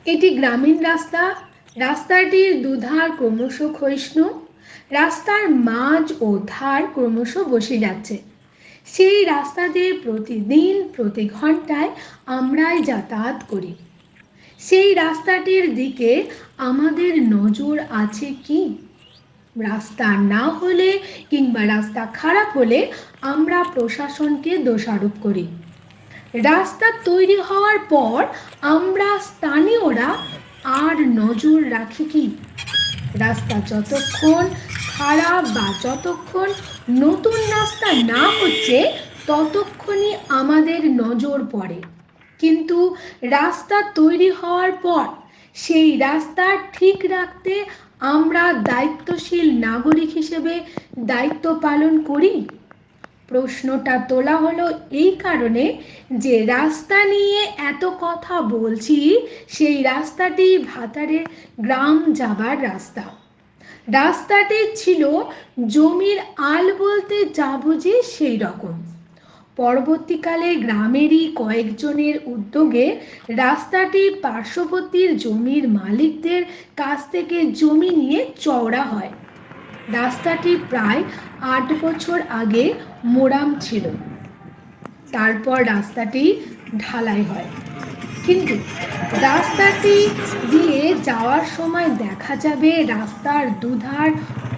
এটি গ্রামীণ রাস্তা। রাস্তাটির দুধার ক্রমশ ক্ষয়িষ্ণু। রাস্তার মাঝ ও ধার ক্রমশ বসে যাচ্ছে। সেই রাস্তা দিয়ে প্রতিদিন প্রতি ঘন্টায় আমরাই যাতায়াত করি। সেই রাস্তাটির দিকে আমাদের নজর আছে কি? রাস্তা না হলে কিংবা রাস্তা খারাপ হলে আমরা প্রশাসনকে দোষারোপ করি। রাস্তা তৈরি হওয়ার পর আমরা স্থানীয়রা আর নজর রাখি কি? রাস্তা যতক্ষণ খারাপ বা যতক্ষণ নতুন রাস্তা না হচ্ছে ততক্ষণই আমাদের নজর পড়ে। কিন্তু রাস্তা তৈরি হওয়ার পর সেই রাস্তা ঠিক রাখতে আমরা দায়িত্বশীল নাগরিক হিসেবে দায়িত্ব পালন করি। প্রশ্নটা তোলা হলো এই কারণে যে রাস্তা নিয়ে এত কথা বলছি, সেই রাস্তাটি ভাতারের গ্রাম যাবার রাস্তা। রাস্তাটি ছিল জমির আল বলতে যা বুঝি সেই রকম। পরবর্তীকালে গ্রামেরই কয়েকজনের উদ্যোগে রাস্তাটি পার্শ্ববর্তী জমির মালিকদের কাছ থেকে জমি নিয়ে চওড়া হয়। রাস্তাটি প্রায় 8 বছর আগে মোরাম ছিল। তারপর রাস্তাটি ঢালাই হয়। কিন্তু রাস্তাটি দিয়ে যাওয়ার সময় দেখা যাবে রাস্তার দুধার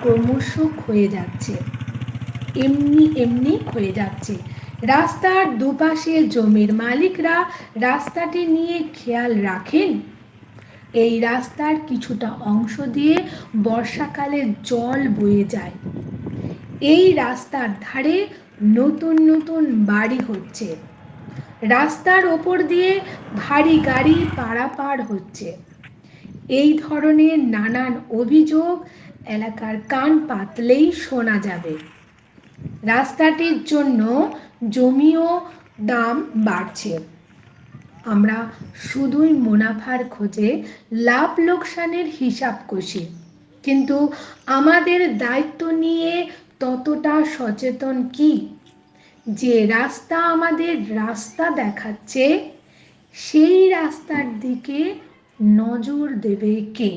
ক্রমশ ক্ষয়ে যাচ্ছে, এমনি ক্ষয়ে যাচ্ছে। রাস্তার দুপাশে জমির মালিকরা রাস্তাটি নিয়ে খেয়াল রাখেন? এই রাস্তার কিছুটা অংশ দিয়ে বর্ষাকালে জল বয়ে যায়। এই রাস্তার ধারে নতুন নতুন বাড়ি হচ্ছে। রাস্তার ওপর দিয়ে ভারী গাড়ি পারাপার হচ্ছে। এই ধরনের নানান অভিযোগ এলাকার কান পাতলেই শোনা যাবে। রাস্তাটির জন্য জমিও দাম বাড়ছে। আমরা শুধুই মুনাফার খোঁজে লাভ লোকসানের হিসাব কষি, কিন্তু আমাদের দায়িত্ব নিয়ে ততটা সচেতন কি? যে রাস্তা আমাদের রাস্তা দেখাচ্ছে সেই রাস্তার দিকে নজর দেবে কে?